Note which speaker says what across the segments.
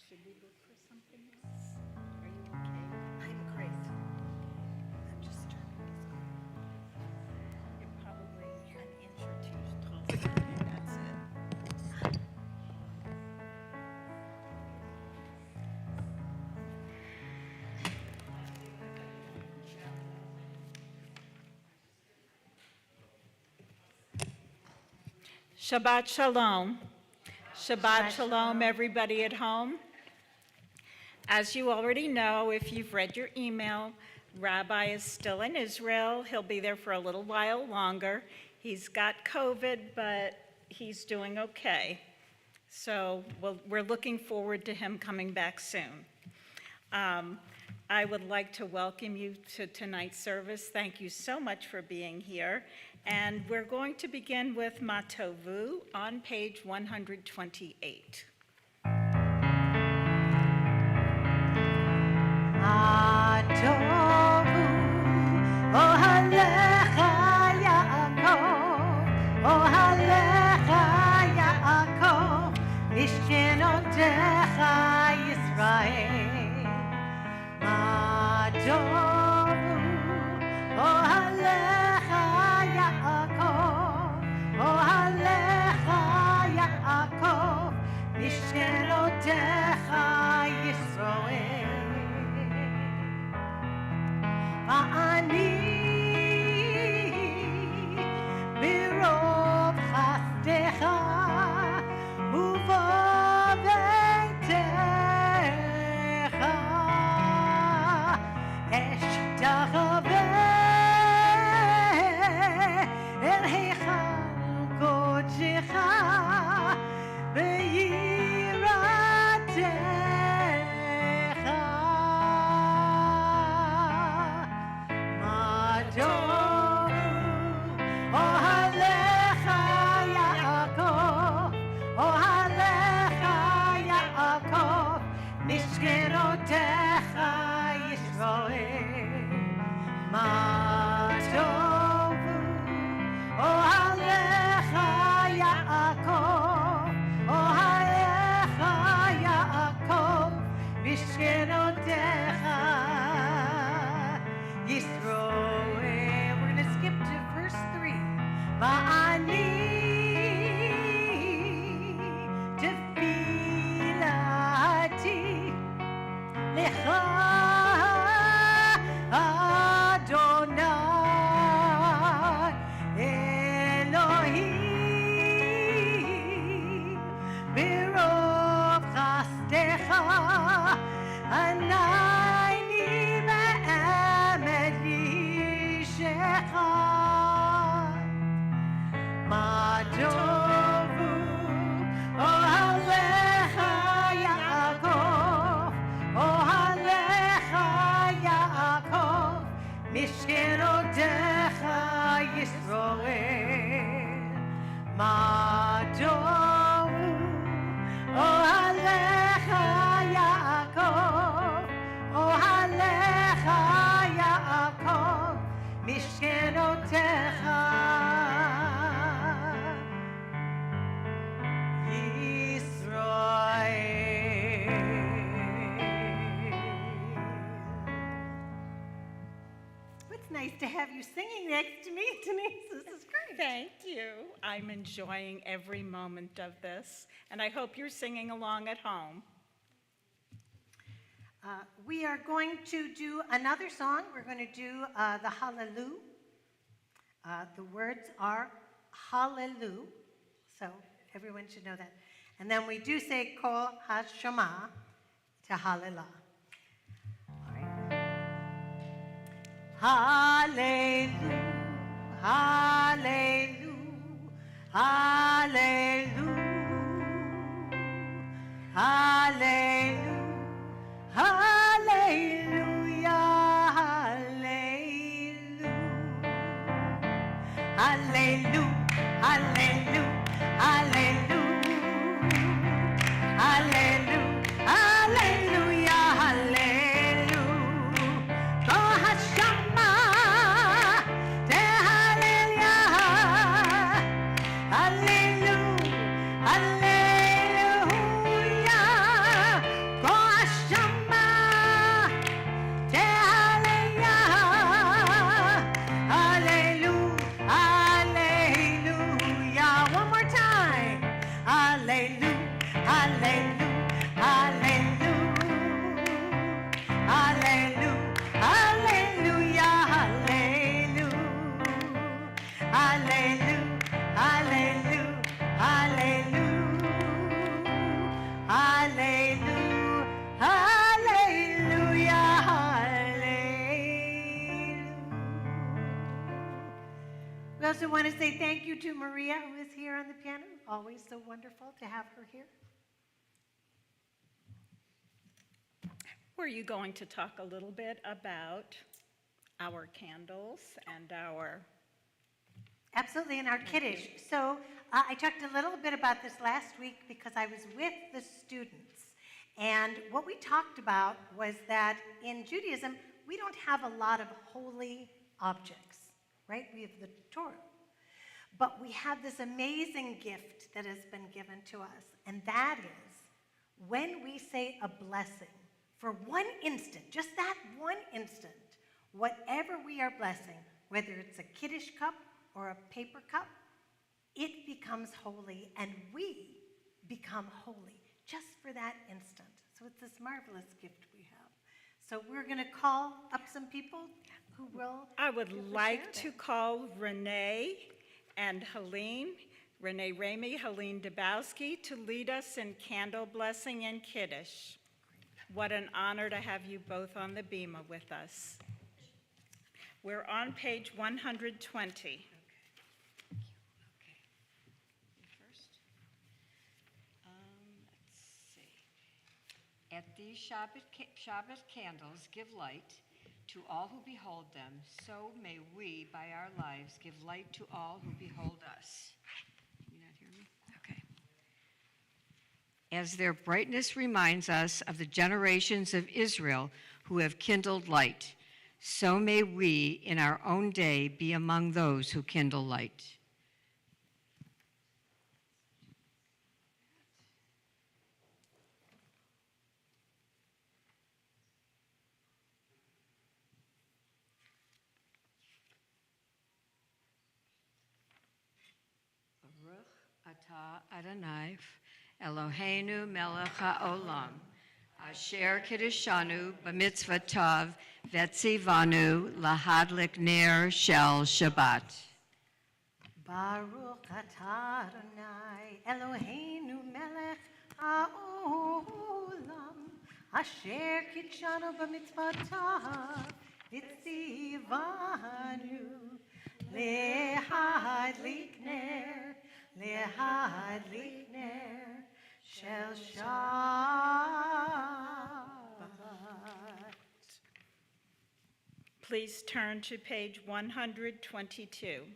Speaker 1: Should we look for something else? Are you okay?
Speaker 2: I'm great. I'm just turning this on.
Speaker 1: You're probably
Speaker 2: An inch or two taller. That's it.
Speaker 1: Shabbat Shalom. Shabbat Shalom, everybody at home. As you already know, if you've read your email, Rabbi is still in Israel. He'll be there for a little while longer. He's got COVID, but he's doing okay. So we're looking forward to him coming back soon. I would like to welcome you to tonight's service. Thank you so much for being here. And we're going to begin with Matovu on page 128.
Speaker 2: It's nice to have you singing next to me, Denise. This is great.
Speaker 1: Thank you. I'm enjoying every moment of this, and I hope you're singing along at home.
Speaker 2: We are going to do another song. We're going to do the Hallelujah. The words are Hallelujah, so everyone should know that. And then we do say Kol Hashema to Hallelujah. Hallelujah, hallelujah, hallelujah, hallelujah, hallelujah, hallelujah, hallelujah, hallelujah, hallelujah, hallelujah, hallelujah, hallelujah. Hallelujah, hallelujah. also want to say thank you to Maria, who is here on the piano. Always so wonderful to have her here.
Speaker 1: Were you going to talk a little bit about our candles and our...
Speaker 2: Absolutely, in our kiddush. So I talked a little bit about this last week because I was with the students. And what we talked about was that in Judaism, we don't have a lot of holy objects, right? We have the Torah. But we have this amazing gift that has been given to us. And that is when we say a blessing for one instant, just that one instant, whatever we are blessing, whether it's a kiddush cup or a paper cup, it becomes holy and we become holy just for that instant. So it's this marvelous gift we have. So we're going to call up some people who will.
Speaker 1: I would like to call Renee and Helene, Renee Ramey, Helene Dabowski, to lead us in candle blessing and kiddush. What an honor to have you both on the bima with us. We're on page 120.
Speaker 3: At these Shabbat candles give light to all who behold them, so may we, by our lives, give light to all who behold us. Can you not hear me? Okay. As their brightness reminds us of the generations of Israel who have kindled light, so may we, in our own day, be among those who kindle light. Ata Adonai, Eloheinu melech haolam, asher kiddushanu b'mitzvah tov vetzivanu lahadlik ner shel Shabbat.
Speaker 2: Baruch atah Adonai, Eloheinu melech haolam, asher kitshanu b'mitzvotav v'tzivanu lehadlik ner shel Shabbat.
Speaker 1: Please turn to page 122.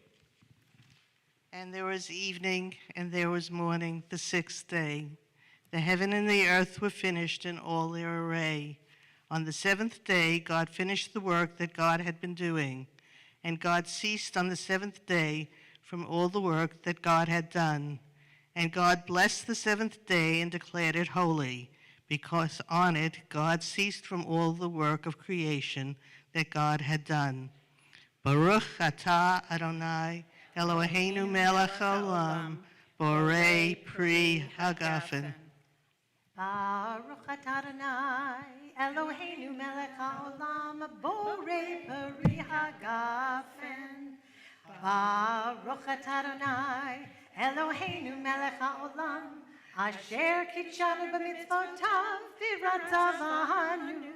Speaker 4: And there was evening, and there was morning, the sixth day. The heaven and the earth were finished in all their array. On the seventh day, God finished the work that God had been doing. And God ceased on the seventh day from all the work that God had done. And God blessed the seventh day and declared it holy, because on it God ceased from all the work of creation that God had done. Baruch atah Adonai, Eloheinu melech haolam, borei pri hagafen.
Speaker 2: Baruch atah Adonai, Eloheinu melech haolam, borei pri hagafen. Baruch atah Adonai, Eloheinu melech haolam, asher kitshanu b'mitzvotav v'ratzavanu,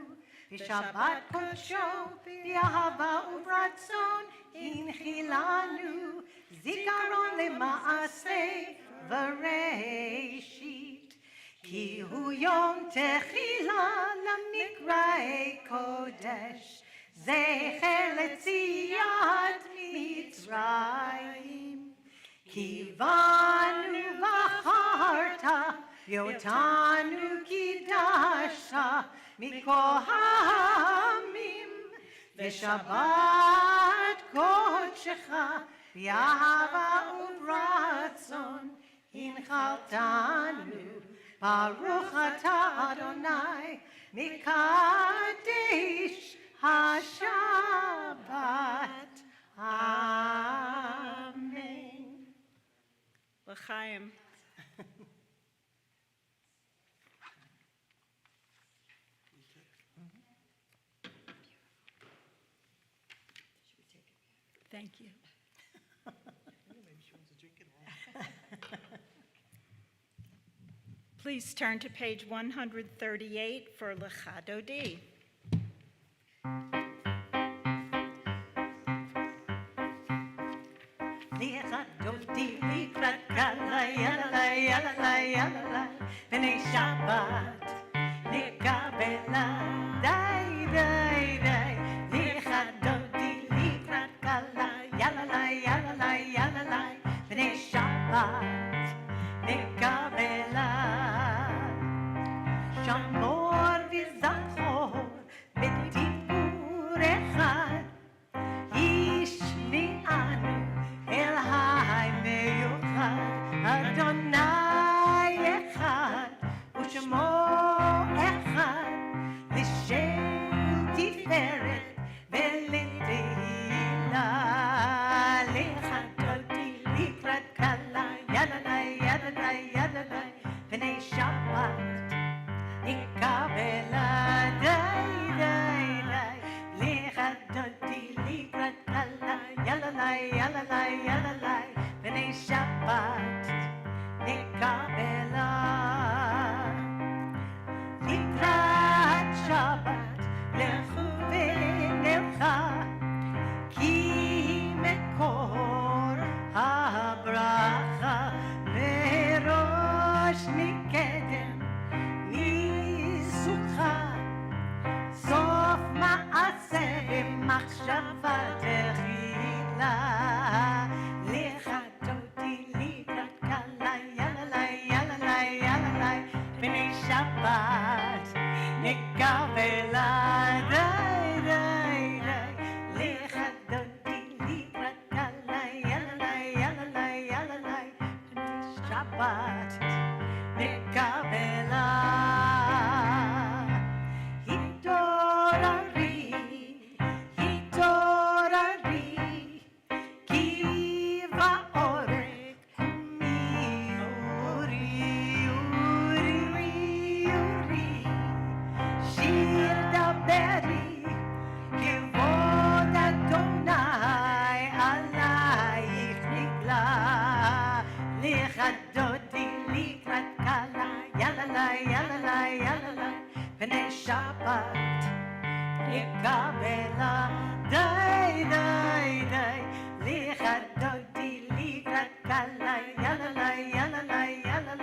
Speaker 2: v'shabbat kodsho v'ahava uvratzon hinchilanu, zikaron lema'aseh v'reishit, ki hu yom techila lamikrae kodesh, zecher letziyat Mitzrayim. Kivanu v'acharta, yotanu kidasha, mikohamim, v'shabbat kodshecha, v'ahava uvratzon, hinchaltanu, baruch atah Adonai, mikadesh HaShabbat. Amen.
Speaker 1: L'chaim. Thank you. Please turn to page 138 for Lecha Dodi.
Speaker 2: likrat kala yala yala yala b'nei Shabbat nikabela dai dai dai lichadoti likrat kala yala yala yala b'nei Shabbat nikabela Shamor v'zachor b'dibur echad Ishmi'anu el ha'meyuchad Adonai echad u'shemo echad l'shem tiferet v'letehila lichadoti likrat kala yadadai yadadai yadadai b'nei Shabbat nikabela dai dai dai lichadoti likrat kala yalalai yalalai yalalai b'nei Shabbat nikabela likrat Shabbat lechu v'nelcha ki mekor habracha merosh mikedem ניסוחך, סוף מעשה במחשבה תחילה. לחדותי לקראת קלה, יאללה, יאללה, יאללה, בני שבת נקבלה, די, די, די. לחדותי לקראת קלה, יאללה, יאללה, יאללה, בני שבת נקבלה. Shabbat nikabela dai dai dai lichadoti likrat kala yala yala yala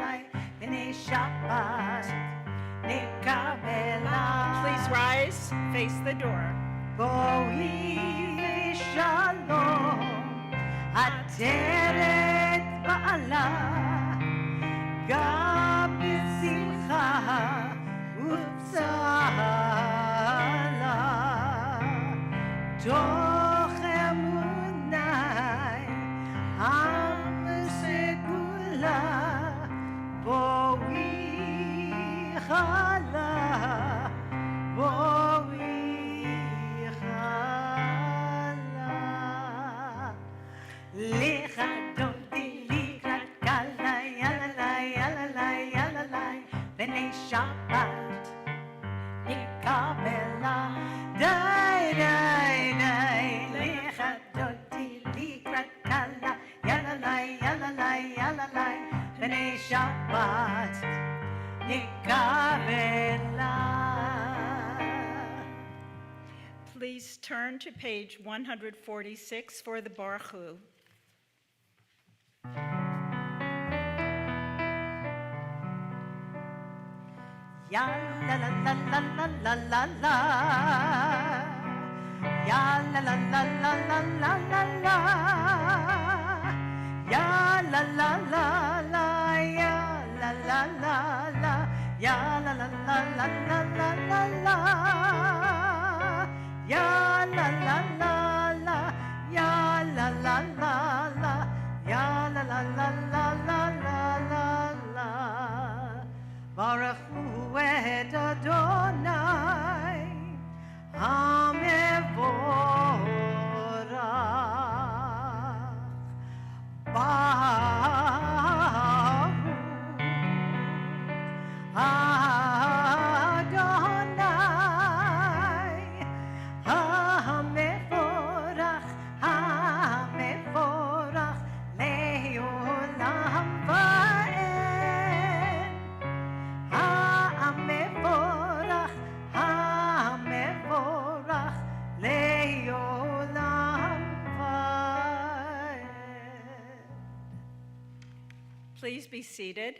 Speaker 2: b'nei Shabbat nikabela.
Speaker 1: Please rise, face the door.
Speaker 2: Boi shalom ateret ba'ala gam b'simcha ופצלה תוך אמוני המסגולה בואי חלה בואי חלה לחדותי לקראת קלה יאללה יאללה יאללה בני שבת nikabela dai dai dai lichadoti likrat kala yala yala b'nei Shabbat nikabela.
Speaker 1: Please turn to page 146 for the Baruch Hu.
Speaker 2: Ya la la la la la la la la. Ya la la la la la la la la. Ya la la la la ya la la la la. Ya la la la la la la la la. Ya la la la la ya la la la la. Ya la la la la la la la la. Baruch Hu et Adonai HaMevorach Baruch Adonai
Speaker 1: be seated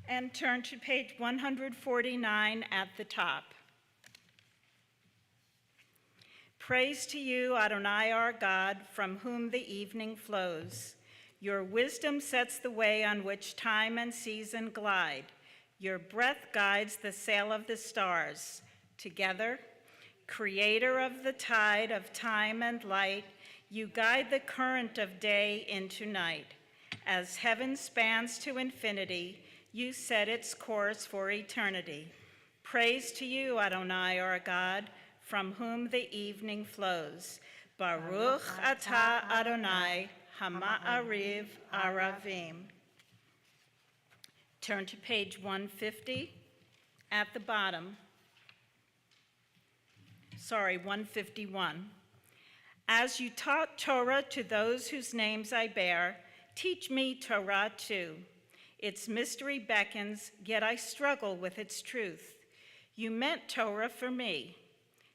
Speaker 1: and turn to page 149 at the top. Praise to you, Adonai our God, from whom the evening flows. Your wisdom sets the way on which time and season glide. Your breath guides the sail of the stars. Together, creator of the tide of time and light, you guide the current of day into night. As heaven spans to infinity, you set its course for eternity. Praise to you, Adonai our God, from whom the evening flows. Baruch atah Adonai, Hama'ariv Aravim. Turn to page 150 at the bottom. 151. As you taught Torah to those whose names I bear, teach me Torah too. Its mystery beckons, yet I struggle with its truth. You meant Torah for me.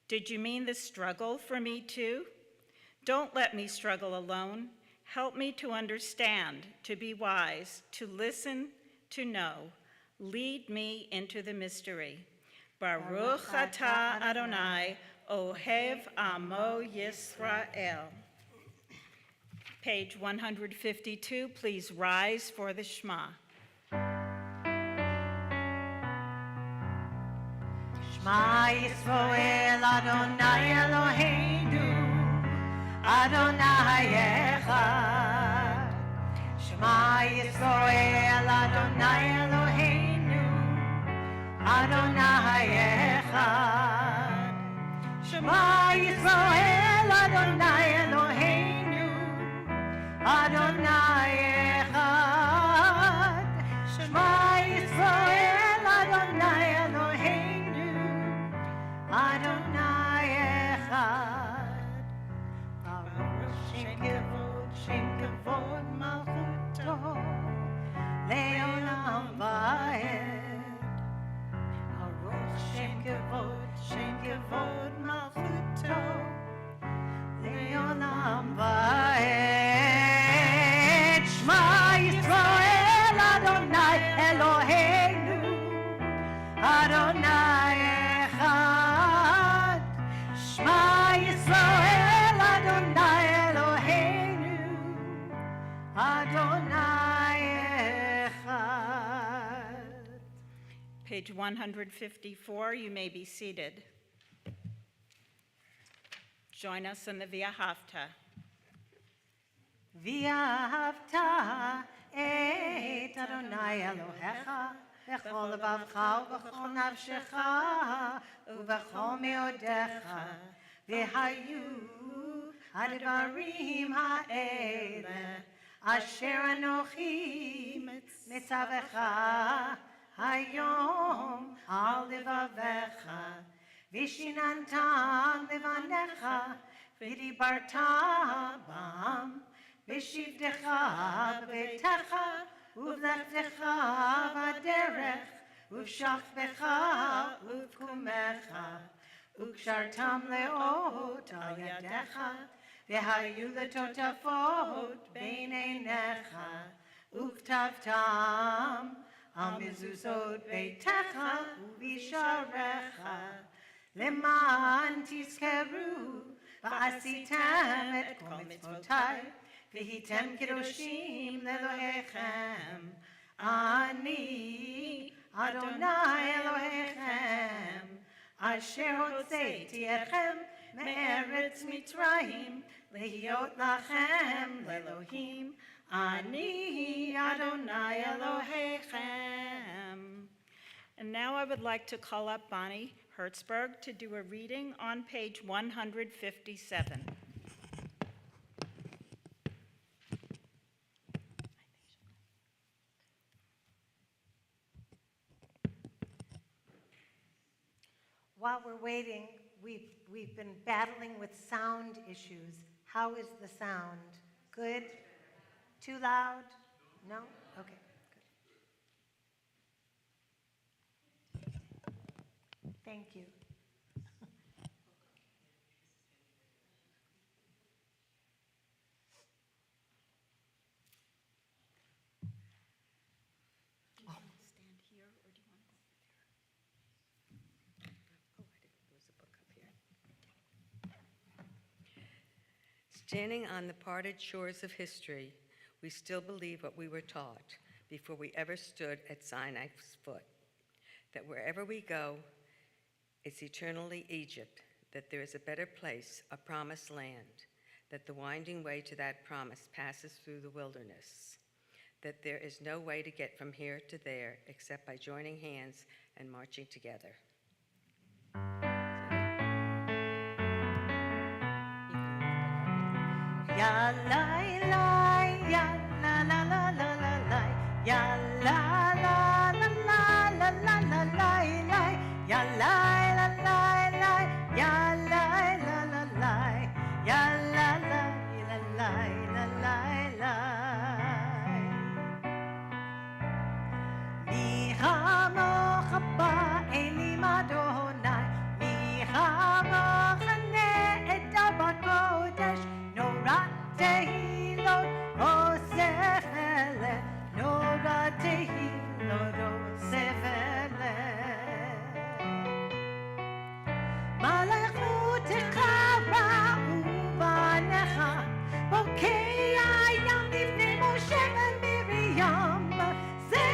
Speaker 1: Did you mean the struggle for me too? Don't let me struggle alone. Help me to understand, to be wise, to listen, to know. Lead me into the mystery. Baruch atah Adonai, Ohev Amo Yisrael. Page 152, please rise for the Shema.
Speaker 2: Shema Yisrael, Adonai Eloheinu, Adonai Echad. Shema Yisrael, Adonai Eloheinu, Adonai Echad. Shema Yisrael, Adonai Eloheinu, Adonai Echad. Shema Yisrael, Adonai Eloheinu, Adonai Echad. Baruch Shem Kavod Malchuto, Leolam Vaed. Baruch Shem Kavod Malchuto, Leolam Vaed. Shema Yisrael, Adonai Eloheinu, Adonai Echad. Shema Yisrael, Adonai Eloheinu, Adonai Echad.
Speaker 1: Page 154, you may be seated. Join us in the V'ahavta.
Speaker 2: V'ahavta et Adonai Elohecha b'chol lebavcha u'b'chol nafshecha u'b'chol meodecha v'hayu hadvarim ha'ele asher anochi mitzavecha hayom al levavecha v'shinantam levanecha v'dibarta bam v'shivdecha b'betecha uv'lechtecha b'derech uv'shachbecha uv'kumecha uk'shartam le'ot al yadecha v'hayu letotafot bein einecha uk'tavtam al mezuzot beitecha uv'isharecha leman tizkeru v'asitem et kol mitzvotai v'hitem kedoshim le'Elohechem ani Adonai Elohechem asher hotzeiti etchem me'eretz Mitzrayim lehiot lachem le'Elohim ani Adonai Elohechem. And now I would like to call up Bonnie Hertzberg to do a reading on page 157. While we're waiting, we've been battling with sound issues. How is the sound? Good? Too loud? No? Okay, good. Thank you.
Speaker 5: Standing on the parted shores of history, we still believe what we were taught before we ever stood at Sinai's foot, that wherever we go, it's eternally Egypt, that there is a better place, a promised land, that the winding way to that promise passes through the wilderness, that there is no way to get from here to there except by joining hands and marching together.
Speaker 2: Ya la la, ya la la la la la la, ya la la la la la la la la, ya la la la la, ya la la la la, ya la la la la la la la. Mi hamo khaba eli madonai, mi hamo khane etabakodesh no ratehilo o sefele no ratehilo o sefele malachut chara uvanecha bokei ayam lifnei Moshe v'Miriam ze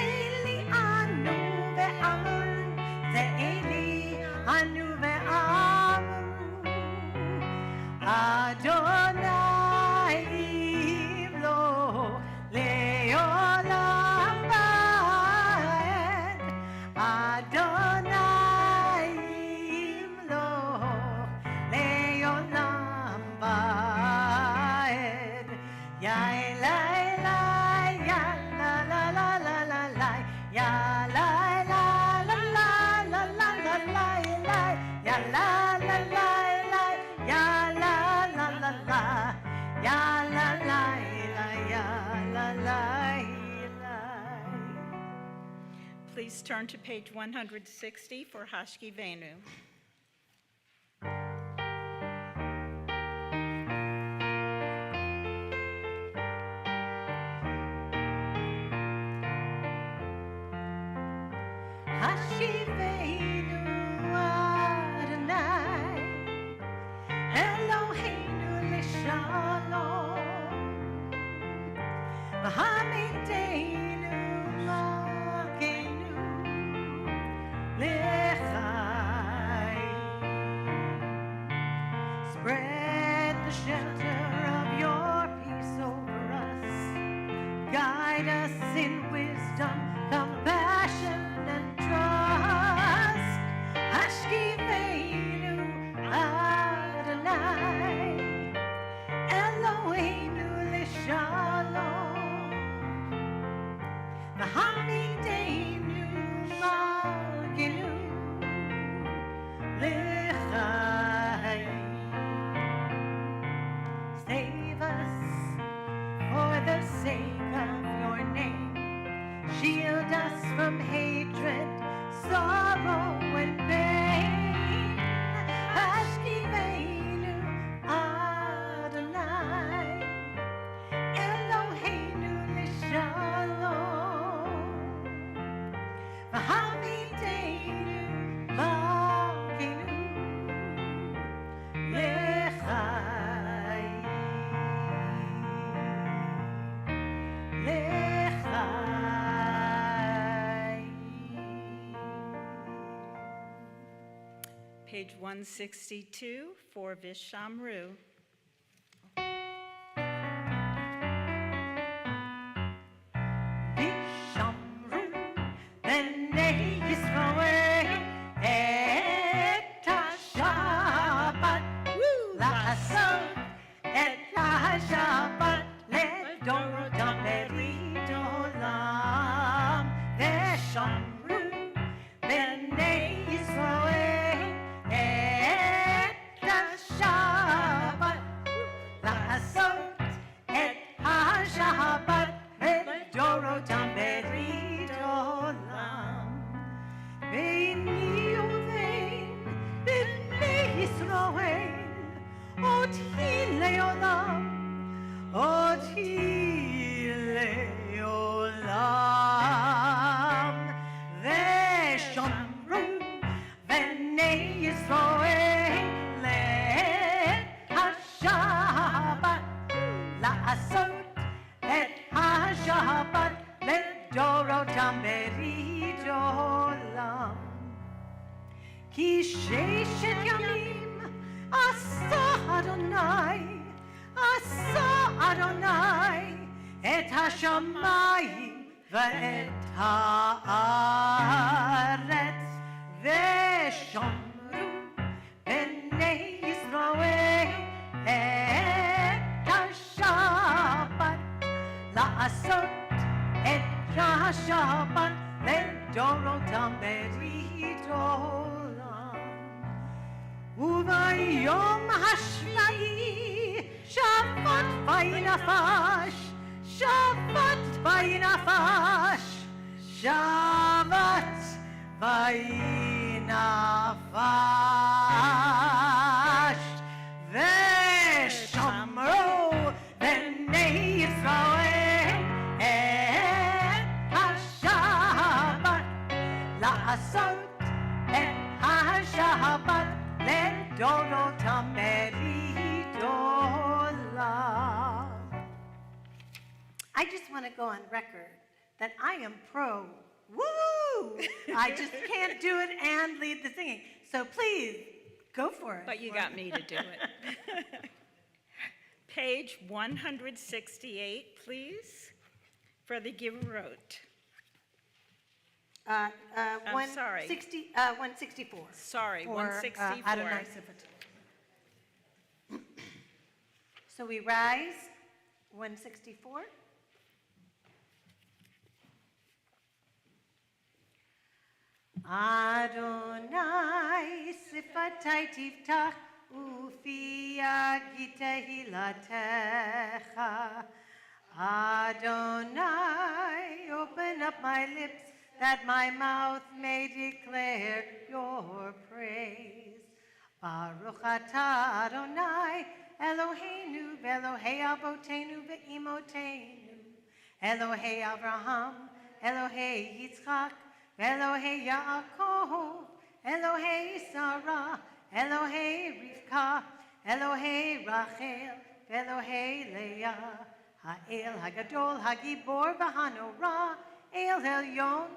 Speaker 2: eli anu ve'amru ze eli anu ve'amru Adonai lo leolam vaed Adonai lo leolam vaed Ya la la ya la la la la la la ya la la la la la la la la ya la la la la ya la la la la ya la la la ya la la la.
Speaker 1: Please turn to page 160 for Hashkivenu.
Speaker 2: Hashivenu Adonai Eloheinu l'shalom V'hamidenu malkeinu l'chaim. Spread the shelter of your peace over us. Guide us in wisdom, compassion, and trust. Hashkivenu Adonai Eloheinu l'shalom V'hamidenu malkeinu l'chaim. Save us for the sake of your name. Shield us from hatred, sorrow, and pain. Hashkivenu Adonai Eloheinu l'shalom V'hamidenu malkeinu l'chaim.
Speaker 1: Page 162 for Vishamru.
Speaker 2: Vishamru b'nei Yisroel et haShabbat la'asot et haShabbat לדורותם ברית עולם. ושמרו בני ישראל את השבת לעשות את השבת לדורותם ברית עולם. ביני ובין בני ישראל עוד היא לעולם, עוד היא לעולם. ושמרו בני ישראל את השבת כי ששת ימים עשה אדוני, עשה אדוני את השמיים ואת הארץ, ושמרו בני ישראל את השבת, לעשות את השבת לדורותם ברית עולם. וביום השביעי שבת וינפש, שבת וינפש, שבת וינפש, ושמרו בני ישראל את השבת, לעשות את השבת לדורותם ברית עולם. I just want to go on record that I am pro. Woo! I just can't do it and lead the singing. So please, go for it.
Speaker 1: But you got me to do it. Page 168, please, for the Giverot. I'm sorry.
Speaker 2: 164.
Speaker 1: Sorry,
Speaker 2: for,
Speaker 1: 164.
Speaker 2: Adonai Sifat. So we rise, 164. Adonai sifatai tiftach ufi yagi tehilatecha. Adonai, open up my lips that my mouth may declare your praise. Baruch atah Adonai, Eloheinu ve'Elohei avotenu ve'imotenu, Elohei Avraham, Elohei Yitzchak, Elohei Yaakov, Elohei Sarah, Elohei Rivka, Elohei Rachel, Elohei Leah, Ha'el Hagadol, Hagibor v'Hanorah, El Elyon,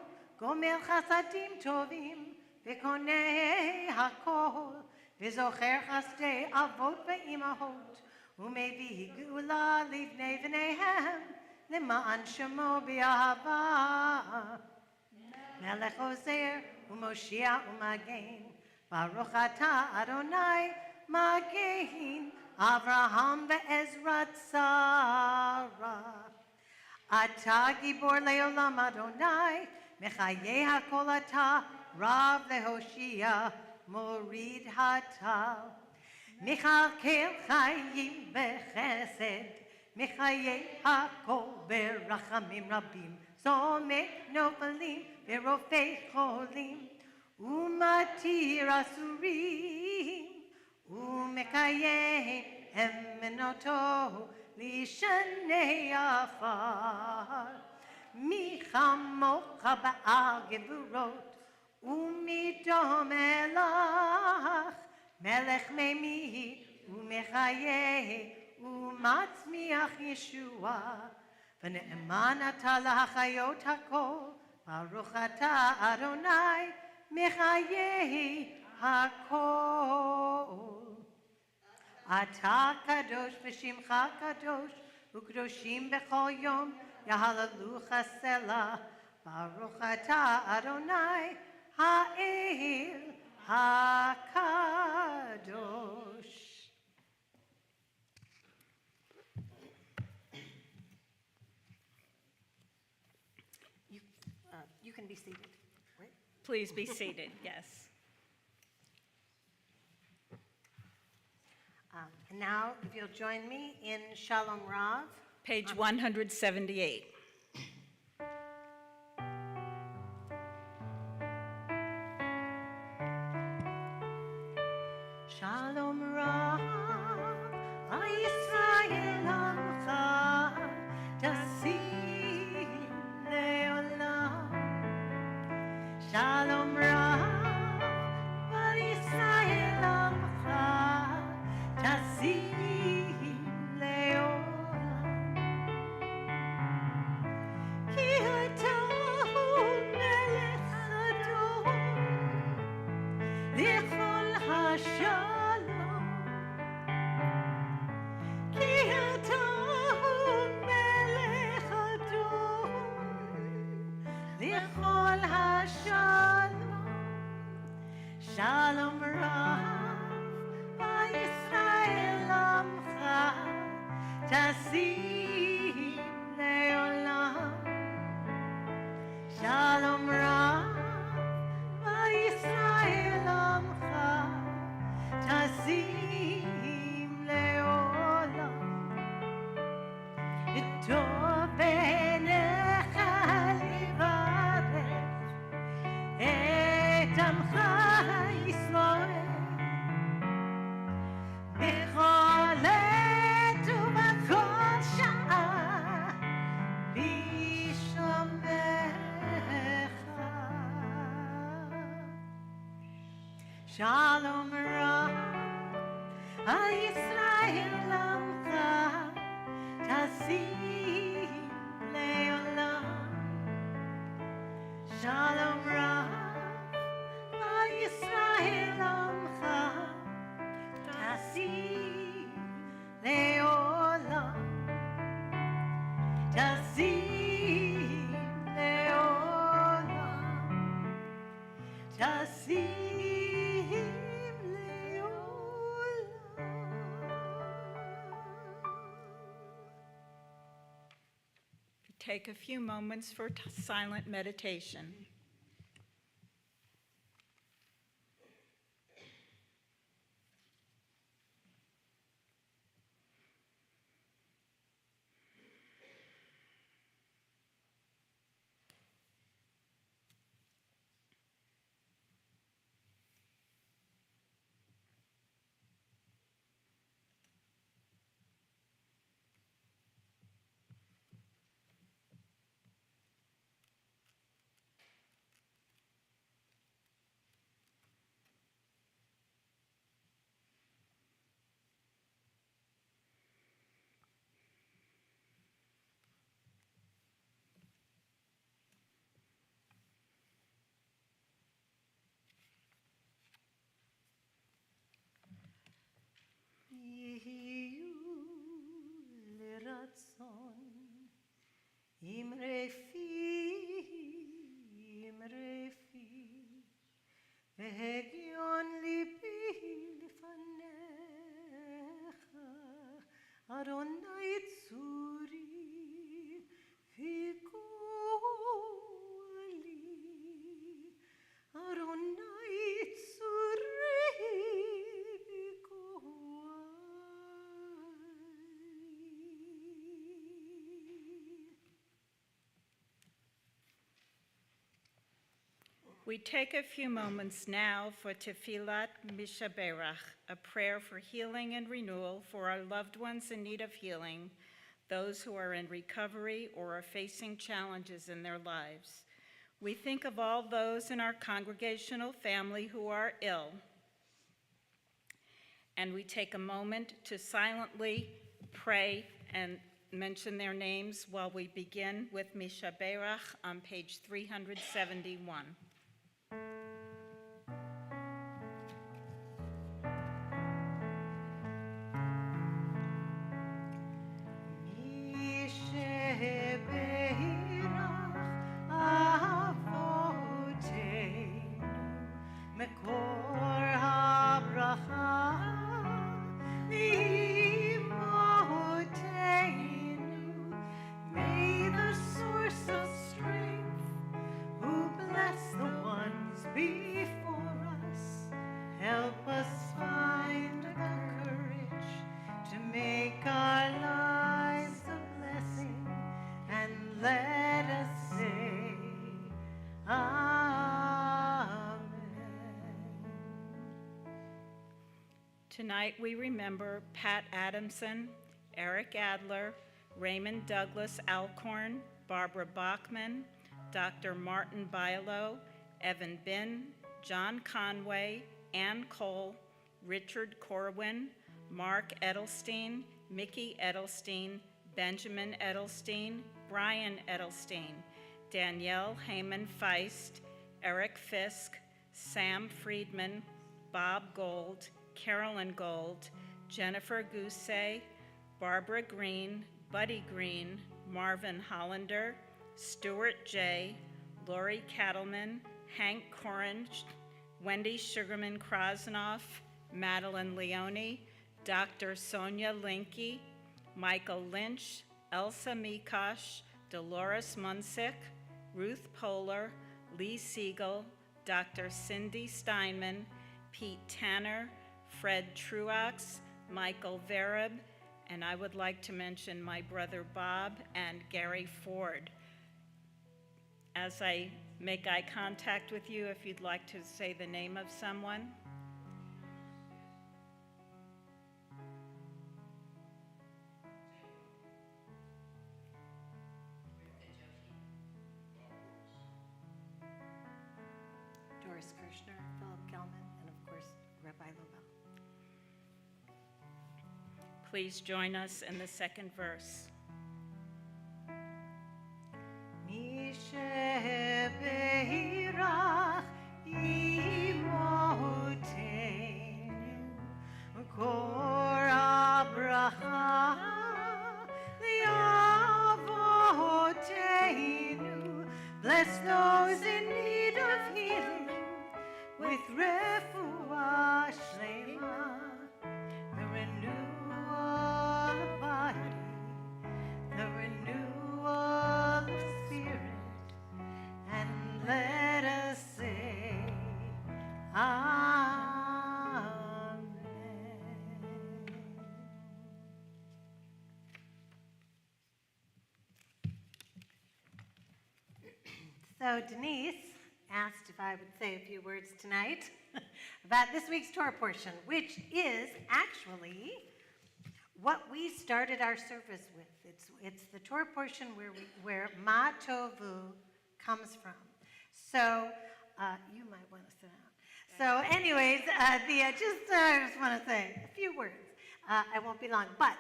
Speaker 2: Gomel Chasadim Tovim, V'konei Hakol, V'zocher Chasdei Avot ve'imahot, U'mevi Geula livnei v'neihem, L'ma'an Shemo b'Ahava. Melech Ozer, U'Moshiach U'Magen, Baruch atah Adonai, Magen, Avraham ve'Ezrat Sarah. Atah Gibor le'olam Adonai, Mechayeh hakol atah, Rav le'Hoshia, Morid hatal. Mechalkel chayim b'chesed, Mechayeh hakol berachamim rabim, Someh nofalim, Berofei cholim, Umatir asurim, Umekayeh emenoto, Lishanei afar, Michamocha ba'al gevurot, Umidom elach, Melech meimi, Umechayeh, Umatzmiach Yeshua, V'ne'eman atah lahachayot hakol, Baruch atah Adonai, Mechayehi hakol. Atah kadosh v'shimcha kadosh, U'kadoshim b'chol yom, Yahalalucha selah, Baruch atah Adonai, Ha'el hakadosh. You can be seated, right?
Speaker 1: Please be seated, yes.
Speaker 2: And now, if you'll join me in Shalom Rav.
Speaker 1: Page 178.
Speaker 2: Shalom Rav, Yisrael Amcha, Tasim Leolam. Shalom Rav, Yisrael Amcha, Tasim Leolam. Ki atahu melech adon, לכל השלום, כי אתה הוא מלך אדום, לכל השלום, שלום רב בישראל עמך, תשים לעולם. שלום רב בישראל עמך, תשים לעולם. טוב בעיניך לברך את עמך ישראל, בכל עת ובכל שעה בשמך. שלום רב הישראל עמך, תשים לעולם. שלום רב הישראל עמך, תשים לעולם. תשים לעולם. תשים
Speaker 1: Take a few moments for silent meditation.
Speaker 2: יהיו לרצון אמרי פי והגיון ליבי לפניך, אדוני צורי וגואלי, אדוני צורי
Speaker 1: We take a few moments now for Tefillat Mishaberach, a prayer for healing and renewal for our loved ones in need of healing, those who are in recovery or are facing challenges in their lives. We think of all those in our congregational family who are ill, and we take a moment to silently pray and mention their names while we begin with Mishaberach on page 371. Tonight we remember Pat Adamson, Eric Adler, Raymond Douglas Alcorn, Barbara Bachman, Dr. Martin Bielo, Evan Bin, John Conway, Ann Cole, Richard Corwin, Mark Edelstein, Mickey Edelstein, Benjamin Edelstein, Brian Edelstein, Danielle Heyman Feist, Eric Fisk, Sam Friedman, Bob Gold, Carolyn Gold, Jennifer Gousset, Barbara Green, Buddy Green, Marvin Hollander, Stuart J., Lori Cattleman, Hank Corange, Wendy Sugarman Krasnoff, Madeline Leone, Dr. Sonia Linke, Michael Lynch, Elsa Mikosh, Dolores Munsick, Ruth Polar, Lee Siegel, Dr. Cindy Steinman, Pete Tanner, Fred Truax, Michael Vereb, and I would like to mention my brother Bob and Gary Ford. As I make eye contact with you, if you'd like to say the name of someone.
Speaker 2: Doris Kirshner, Philip Gelman, and of course, Rabbi Lobel.
Speaker 1: Please join us in the second verse.
Speaker 2: Mi shebeirach imotenu kor abraha liavotenu. Bless those in need of healing with refuah shlema, the renewal of body, the renewal of spirit, and let us say, Amen. So Denise asked if I would say a few words tonight about this week's Torah portion, which is actually what we started our service with. It's the Torah portion where Ma Tovu comes from. So you might want to sit down. So anyways, I just want to say a few words. I won't be long, but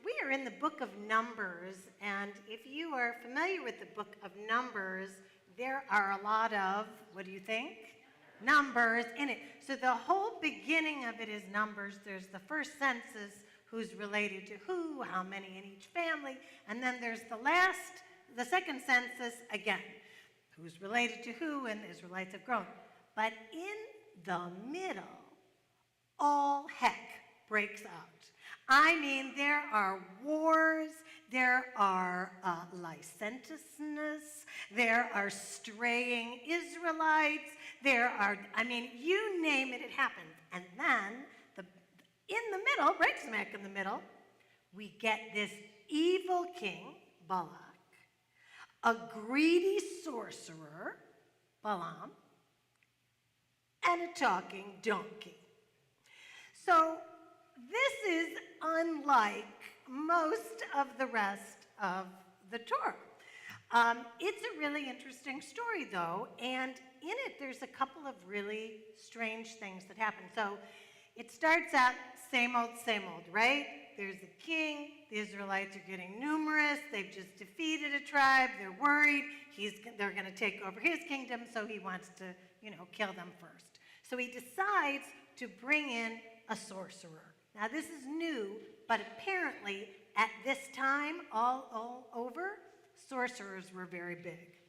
Speaker 2: we are in the book of Numbers, and if you are familiar with the book of Numbers, there are a lot of, what do you think? Numbers in it. So the whole beginning of it is numbers. There's the first census, who's related to who, how many in each family, and then there's the second census again, who's related to who, and the Israelites have grown. But in the middle, all heck breaks out. I mean, there are wars, there are licentiousness, there are straying Israelites, you name it, it happens. And then, in the middle, right smack in the middle, we get this evil king, Balak, a greedy sorcerer, Balaam, and a talking donkey. So, this is unlike most of the rest of the Torah. It's a really interesting story, though, and in it there's a couple of really strange things that happen. So it starts out same old, right? There's a king, the Israelites are getting numerous, they've just defeated a tribe, they're worried, they're going to take over his kingdom, so he wants to, kill them first. So he decides to bring in a sorcerer. Now, this is new, but apparently at this time, all over, sorcerers were very big.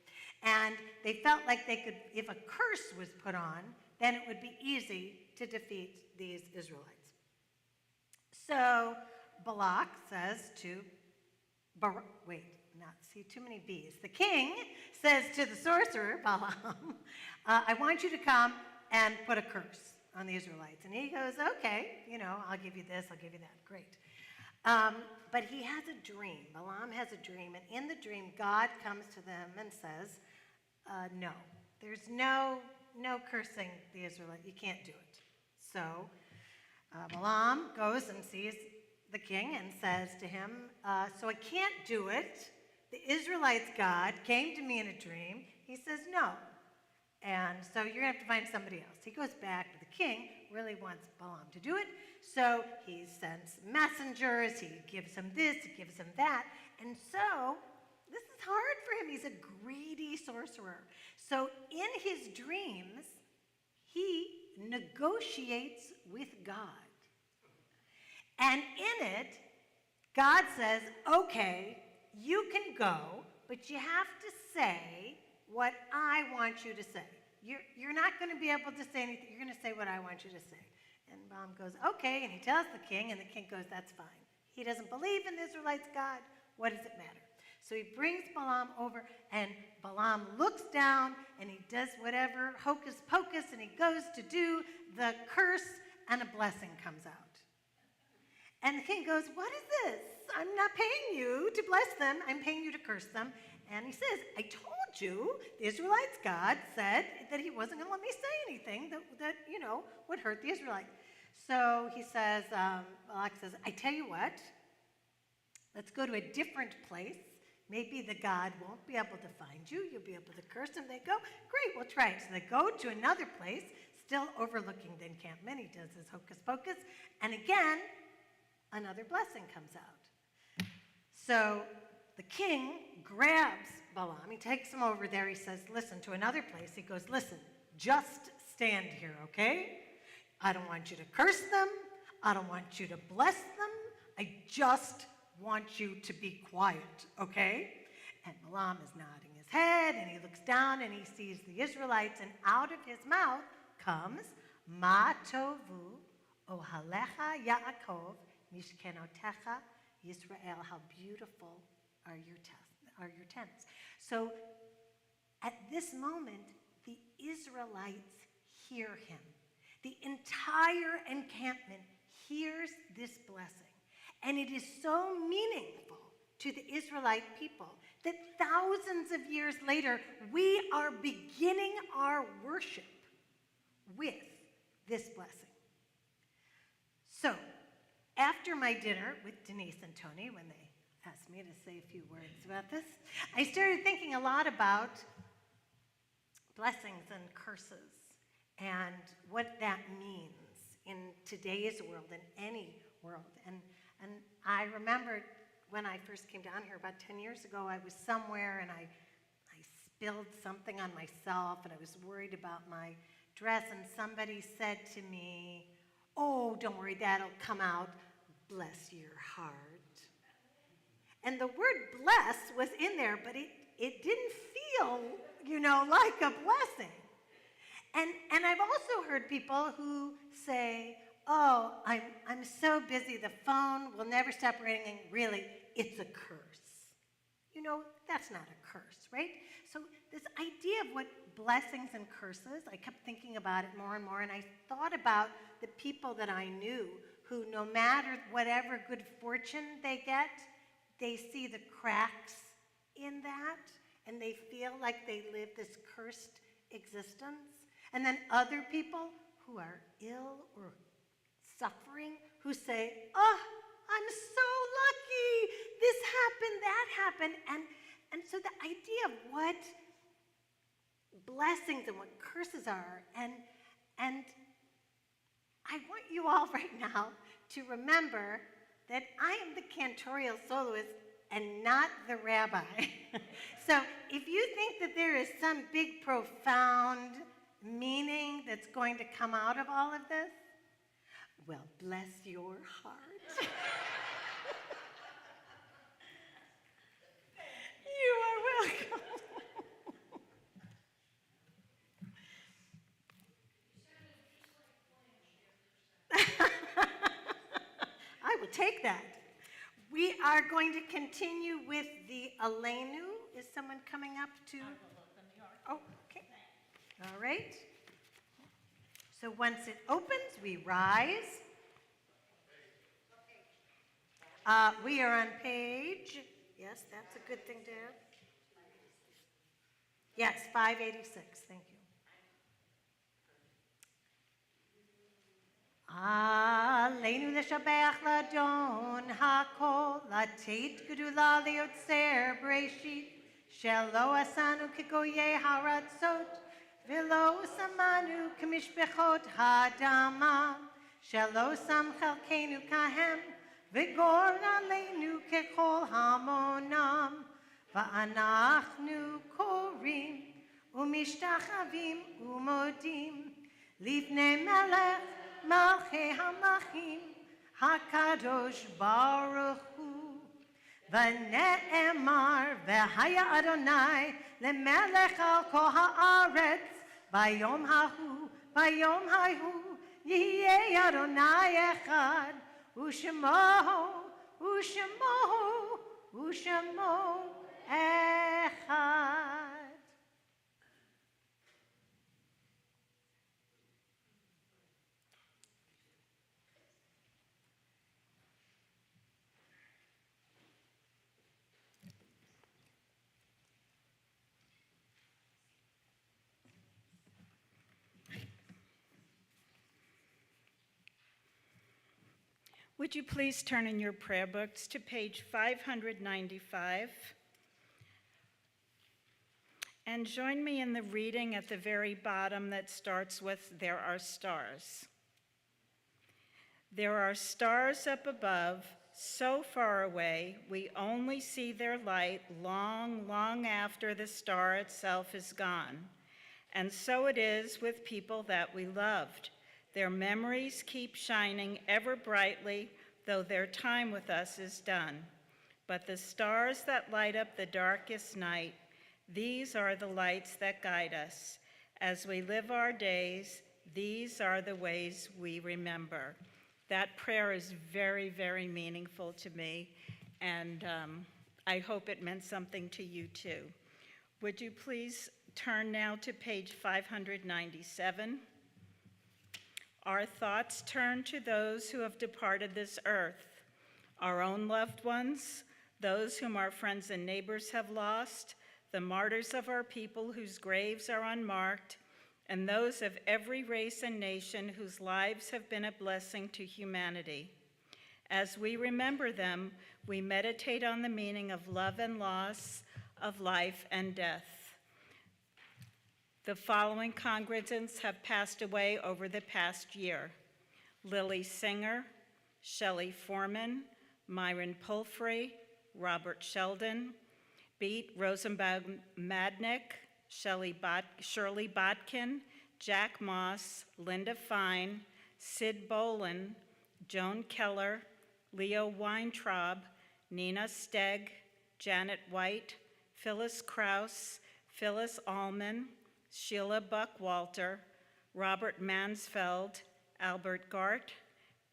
Speaker 2: And they felt like they could, if a curse was put on, then it would be easy to defeat these Israelites. So Balak says to, too many B's. The king says to the sorcerer, Balaam, I want you to come and put a curse on the Israelites. And he goes, okay, I'll give you this, I'll give you that, great. But he has a dream. Balaam has a dream, and in the dream, God comes to them and says, no, there's no cursing the Israelites. You can't do it. So Balaam goes and sees the king and says to him, so I can't do it. The Israelites' God came to me in a dream. He says, no. And so you're going to have to find somebody else. He goes back to the king, really wants Balaam to do it. So he sends messengers, he gives him this, he gives him that. And so this is hard for him. He's a greedy sorcerer. So in his dreams, he negotiates with God. And in it, God says, okay, you can go, but you have to say what I want you to say. You're not going to be able to say anything. You're going to say what I want you to say. And Balaam goes, okay, and he tells the king, and the king goes, that's fine. He doesn't believe in the Israelites' God. What does it matter? So he brings Balaam over, and Balaam looks down, and he does whatever, hocus pocus, and he goes to do the curse, and a blessing comes out. And the king goes, what is this? I'm not paying you to bless them. I'm paying you to curse them. And he says, I told you, the Israelites' God said that he wasn't going to let me say anything that would hurt the Israelites. So he says, Balak says, I tell you what, let's go to a different place. Maybe the God won't be able to find you. You'll be able to curse him. They go, great, we'll try it. So they go to another place, still overlooking the encampment. He does his hocus pocus. And again, another blessing comes out. So the king grabs Balaam. He takes him over there. He says, listen, to another place. He goes, listen, just stand here, okay? I don't want you to curse them. I don't want you to bless them. I just want you to be quiet, okay? And Balaam is nodding his head, and he looks down, and he sees the Israelites, and out of his mouth comes, Ma tovu ohalecha Yaakov mishkenotecha Yisrael. How beautiful are your tents. So at this moment, the Israelites hear him. The entire encampment hears this blessing. And it is so meaningful to the Israelite people that thousands of years later, we are beginning our worship with this blessing. So, after my dinner with Denise and Tony, when they asked me to say a few words about this, I started thinking a lot about blessings and curses and what that means in today's world, in any world. And I remembered when I first came down here about 10 years ago, I was somewhere and I spilled something on myself, and I was worried about my dress, and somebody said to me, oh, don't worry, that'll come out. Bless your heart. And the word bless was in there, but it didn't feel, like a blessing. And I've also heard people who say, oh, I'm so busy, the phone will never stop ringing. Really, it's a curse. That's not a curse, right? So this idea of what blessings and curses, I kept thinking about it more and more, and I thought about the people that I knew who, no matter whatever good fortune they get, they see the cracks in that, and they feel like they live this cursed existence. And then other people who are ill or suffering, who say, oh, I'm so lucky, this happened, that happened. And so the idea of what blessings and what curses are, and I want you all right now to remember that I am the cantorial soloist and not the rabbi. So if you think that there is some big, profound meaning that's going to come out of all of this, well, bless your heart. You are welcome. I will take that. We are going to continue with the Aleinu. Is someone coming up to? Oh, okay. All right. So once it opens, we rise. We are on page, yes, that's a good thing to have. Yes, 586, thank you. Aleinu l'shabach l'adon hakol, latet gedula liotzer breshit, shelo asanu kegoye haratzot, velo samanu kemishbechot hadama, shelo sam chelkenu kahem, v'gor aleinu kechol hamonam, va'anachnu korim, umishtachavim umodim, Lifnei melech malchei hamachim hakadosh baruch hu. V'ne'emar v'haya Adonai lemelech al kol haaretz bayom hahu yihye Adonai echad u'shemo echad.
Speaker 1: Would you please turn in your prayer books to page 595 and join me in the reading at the very bottom that starts with, "There are stars." There are stars up above, so far away, we only see their light long, long after the star itself is gone. And so it is with people that we loved. Their memories keep shining ever brightly, though their time with us is done. But the stars that light up the darkest night, these are the lights that guide us. As we live our days, these are the ways we remember. That prayer is very, very meaningful to me, and I hope it meant something to you too. Would you please turn now to page 597? Our thoughts turn to those who have departed this earth, our own loved ones, those whom our friends and neighbors have lost, the martyrs of our people whose graves are unmarked, and those of every race and nation whose lives have been a blessing to humanity. As we remember them, we meditate on the meaning of love and loss, of life and death. The following congregants have passed away over the past year: Lily Singer, Shelley Foreman, Myron Pulfrey, Robert Sheldon, Beat Rosenbaum Madnick, Shirley Botkin, Jack Moss, Linda Fine, Sid Bolin, Joan Keller, Leo Weintraub, Nina Stegg, Janet White, Phyllis Kraus, Phyllis Allman, Sheila Buckwalter, Robert Mansfeld, Albert Gart,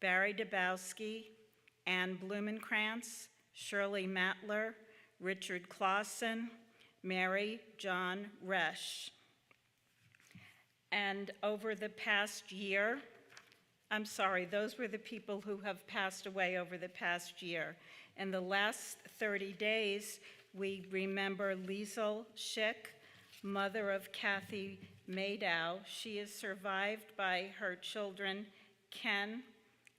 Speaker 1: Barry Dabowski, Ann Blumenkrantz, Shirley Matler, Richard Clausen, Mary John Resch. And over the past year, those were the people who have passed away over the past year. In the last 30 days, we remember Liesl Schick, mother of Kathy Maydow. She is survived by her children, Ken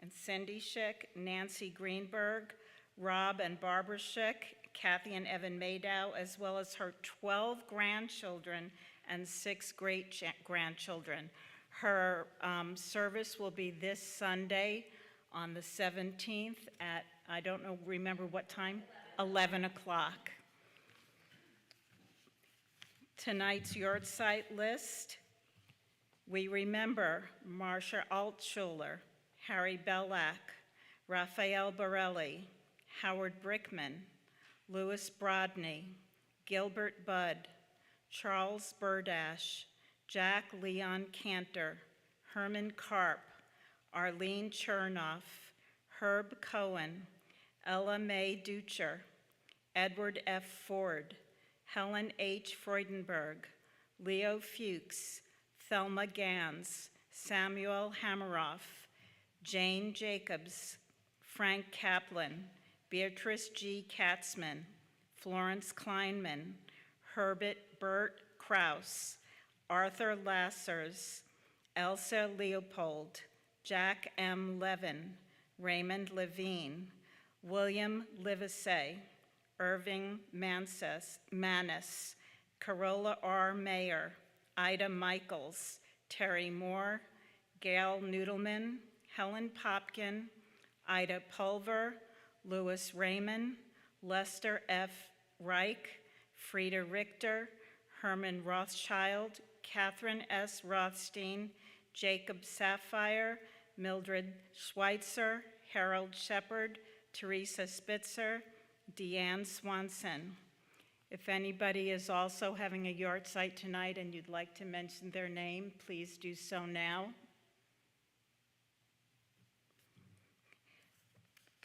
Speaker 1: and Cindy Schick, Nancy Greenberg, Rob and Barbara Schick, Kathy and Evan Maydow, as well as her 12 grandchildren and 6 great-grandchildren. Her service will be this Sunday on the 17th at, remember what time? 11 o'clock. Tonight's yahrzeit list: we remember Marcia Altschuler, Harry Bellack, Raphael Borelli, Howard Brickman, Louis Brodney, Gilbert Budd, Charles Burdash, Jack Leon Cantor, Herman Karp, Arlene Chernoff, Herb Cohen, Ella Mae Ducher, Edward F. Ford, Helen H. Freudenberg, Leo Fuchs, Thelma Gans, Samuel Hamaroff, Jane Jacobs, Frank Kaplan, Beatrice G. Katzman, Florence Kleinman, Herbert Burt Kraus, Arthur Lassers, Elsa Leopold, Jack M. Levin, Raymond Levine, William Livesey, Irving Manis, Carola R. Mayer, Ida Michaels, Terry Moore, Gail Noodleman, Helen Popkin, Ida Pulver, Louis Raymond, Lester F. Reich, Frieda Richter, Herman Rothschild, Catherine S. Rothstein, Jacob Sapphire, Mildred Schweitzer, Harold Shepard, Teresa Spitzer, Deanne Swanson. If anybody is also having a yard site tonight and you'd like to mention their name, please do so now.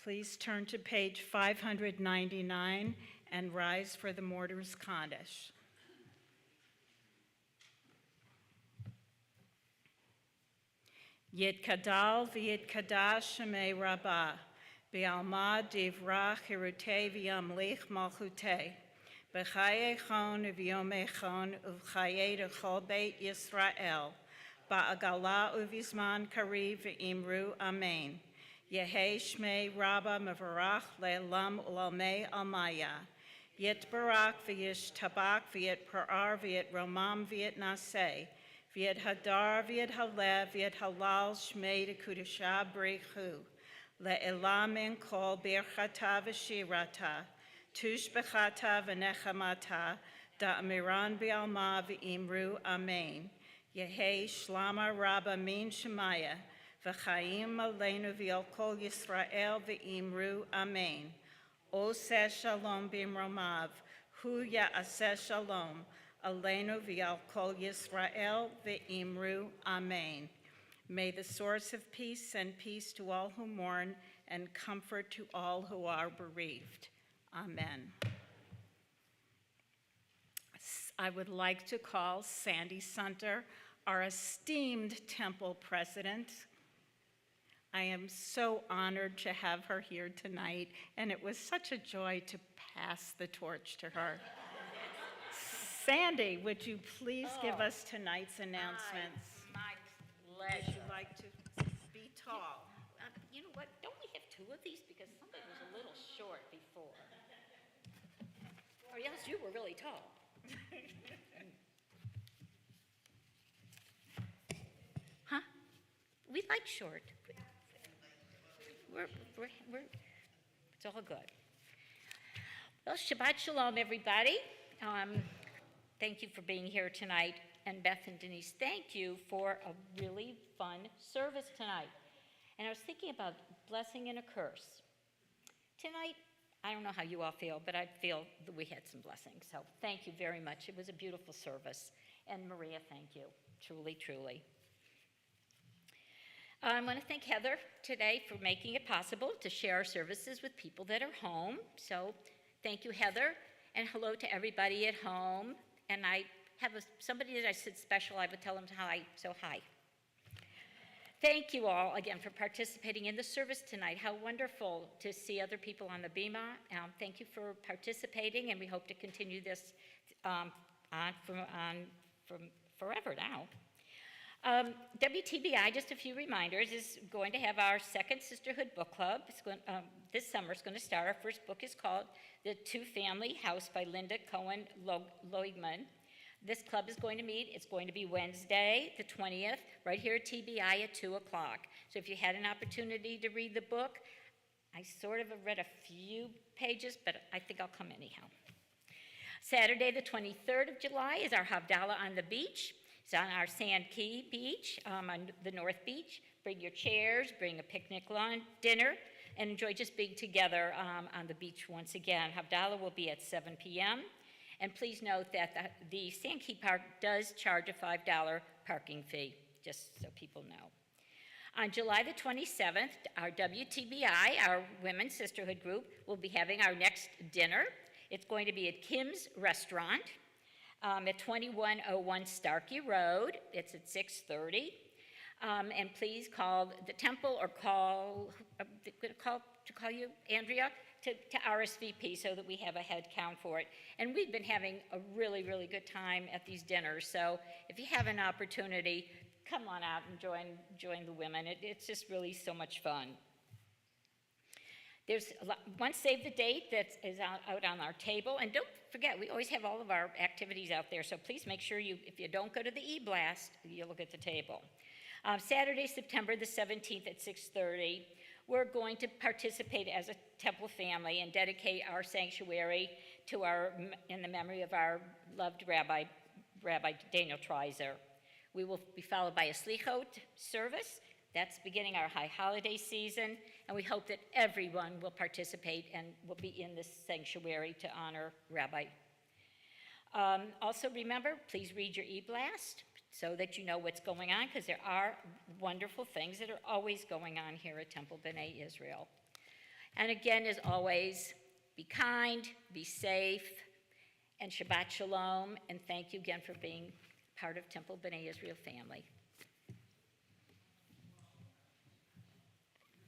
Speaker 1: Please turn to page 599 and rise for the Mortars Kaddish. Yitkadal v'yitkadash shemei rabbah, b'alma divrach hirutei v'yamlich malchutei, b'chaye chon v'yomei chon uv'chaye d'chol beit Yisrael, ba'agala uv'izman kariv v'imru amen. Yehei shmei rabbah mevarach le'elam u'lamei almaya. Yit barak v'yish tabak v'yit parar v'yit romam v'yit naseh. V'yit hadar v'yit halev v'yit halal shmei dekudasha b'richu. Le'elam en kol birchata v'shirata. Tush b'chata v'nechamata. Da'amiran b'alma v'imru amen. Yehei shlama rabbah min shemaya. V'chaim aleinu v'yal kol Yisrael v'imru amen. Oseh shalom b'imromav, hu ya'aseh shalom, aleinu v'yal kol Yisrael v'imru amen. May the source of peace send peace to all who mourn and comfort to all who are bereaved. Amen. I would like to call Sandy Sunter, our esteemed temple president. I am so honored to have her here tonight, and it was such a joy to pass the torch to her. Sandy, would you please give us tonight's announcements?
Speaker 6: My
Speaker 1: Would
Speaker 6: pleasure.
Speaker 1: you like to be tall?
Speaker 6: You know what, don't we have two of these? Because somebody was a little short before. Or else you were really tall. Huh? We like short. It's all good. Well, Shabbat Shalom, everybody. Thank you for being here tonight. And Beth and Denise, thank you for a really fun service tonight. And I was thinking about blessing and a curse. Tonight, I don't know how you all feel, but I feel that we had some blessings. So thank you very much. It was a beautiful service. And Maria, thank you. Truly, truly. I want to thank Heather today for making it possible to share our services with people that are home. So thank you, Heather, and hello to everybody at home. And I have somebody that I said special, I would tell them hi, so hi. Thank you all again for participating in the service tonight. How wonderful to see other people on the Bima. Thank you for participating, and we hope to continue this on from forever now. WTBI, just a few reminders, is going to have our second Sisterhood Book Club. This summer it's going to start. Our first book is called The Two-Family House by Linda Cohen Loigman. This club is going to meet. It's going to be Wednesday, the 20th, right here at TBI at 2 o'clock. So if you had an opportunity to read the book, I sort of have read a few pages, but I think I'll come anyhow. Saturday, the 23rd of July, is our Havdalah on the beach. It's on our Sand Key Beach, on the North Beach. Bring your chairs, bring a picnic lunch, dinner, and enjoy just being together on the beach once again. Havdalah will be at 7 p.m. And please note that the Sand Key Park does charge a $5 parking fee, just so people know. On July the 27th, our WTBI, our Women's Sisterhood group, will be having our next dinner. It's going to be at Kim's Restaurant. At 2101 Starkey Road. It's at 6:30. And please call the temple or call you, Andrea, to RSVP so that we have a head count for it. And we've been having a really, really good time at these dinners. So if you have an opportunity, come on out and join the women. It's just really so much fun. There's one save the date that is out on our table. And don't forget, we always have all of our activities out there. So please make sure if you don't go to the e-blast, you look at the table. Saturday, September the 17th at 6:30, we're going to participate as a temple family and dedicate our sanctuary in the memory of our loved Rabbi Daniel Treiser. We will be followed by a Slichot service. That's beginning our high holiday season, and we hope that everyone will participate and will be in this sanctuary to honor Rabbi. Also remember, please read your e-blast so that you know what's going on, because there are wonderful things that are always going on here at Temple B'nai Israel. And again, as always, be kind, be safe, and Shabbat Shalom, and thank you again for being part of Temple B'nai Israel family.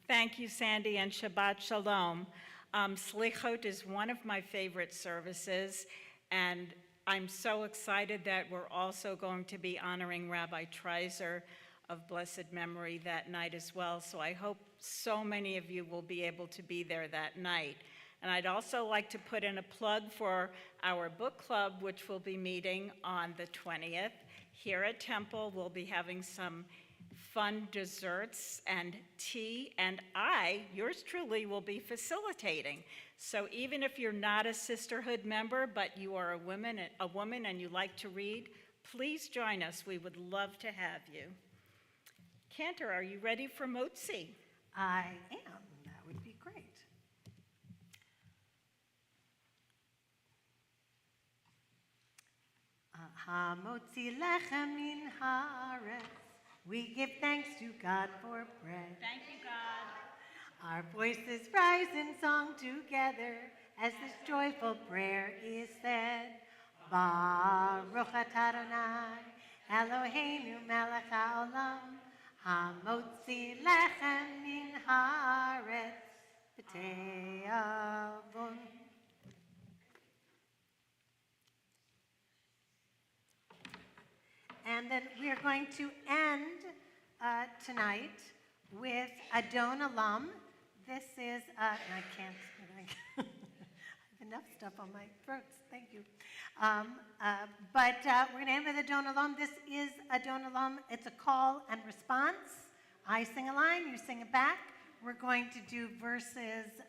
Speaker 1: Thank you, Sandy, and Shabbat Shalom. Slichot is one of my favorite services, and I'm so excited that we're also going to be honoring Rabbi Treiser of blessed memory that night as well. So I hope so many of you will be able to be there that night. And I'd also like to put in a plug for our book club, which will be meeting on the 20th. Here at Temple, we'll be having some fun desserts and tea, and yours truly, will be facilitating. So even if you're not a sisterhood member, but you are a woman and you like to read, please join us. We would love to have you. Cantor, are you ready for Motzi?
Speaker 2: I am. That would be great. Ha-motzi lechem min haaretz. We give thanks to God for bread.
Speaker 1: Thank you, God.
Speaker 2: Our voices rise in song together as this joyful prayer is said. Baruch atah Adonai, Eloheinu melech haolam, hamotzi lechem min haaretz b'te'avon. And then we are going to end tonight with Adon Olam. This is, I can't, I have enough stuff on my throat, thank you. But we're going to end with Adon Olam. This is Adon Olam. It's a call and response. I sing a line, you sing it back. We're going to do verses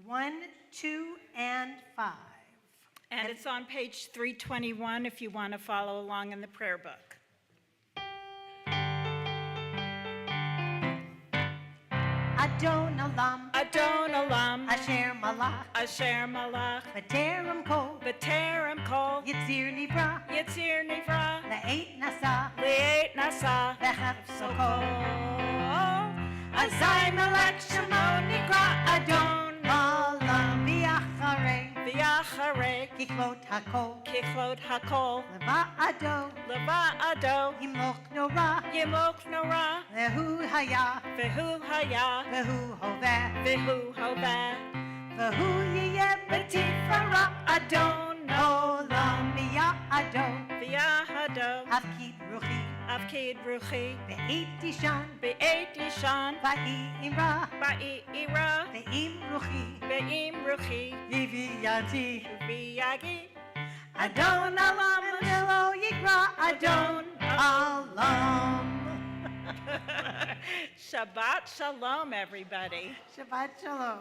Speaker 2: 1, 2, and 5.
Speaker 1: And it's on page 321 if you want to follow along in the prayer book.
Speaker 2: Adon Olam,
Speaker 1: Adon Olam,
Speaker 2: Asher Malach,
Speaker 1: Asher Malach,
Speaker 2: B'terem Kol,
Speaker 1: B'terem Kol,
Speaker 2: Yitzir Nivra,
Speaker 1: Yitzir Nivra,
Speaker 2: Le'et Nasa,
Speaker 1: Le'et Nasa,
Speaker 2: V'chafso
Speaker 1: Kol, Azai Melech Shemo Nikra Adon
Speaker 2: Olam, V'yacharei,
Speaker 1: V'yacharei,
Speaker 2: Kiklot HaKol,
Speaker 1: Kichlot HaKol,
Speaker 2: Leva'ado,
Speaker 1: Leva'ado,
Speaker 2: Yimloch Nora,
Speaker 1: Yimok Nora,
Speaker 2: Vehu Haya,
Speaker 1: Vehu Haya,
Speaker 2: Vehu Hoveh,
Speaker 1: Vehu Hoveh,
Speaker 2: Vehu Yiyeh B'tifara,
Speaker 1: Adon
Speaker 2: Olam, V'ya'ado,
Speaker 1: V'yahado,
Speaker 2: Avkid Ruchi,
Speaker 1: Avkid Ruchi,
Speaker 2: Ve'et Dishan,
Speaker 1: Be'et Ishan,
Speaker 2: Va'imra,
Speaker 1: Ba'i Ira,
Speaker 2: Ve'im Ruchi,
Speaker 1: Be'im Ruchi,
Speaker 2: V'yati,
Speaker 1: V'yagi,
Speaker 2: Adon Olam, V'lo Yikra, Adon Olam.
Speaker 1: Shabbat Shalom, everybody.
Speaker 2: Shabbat Shalom.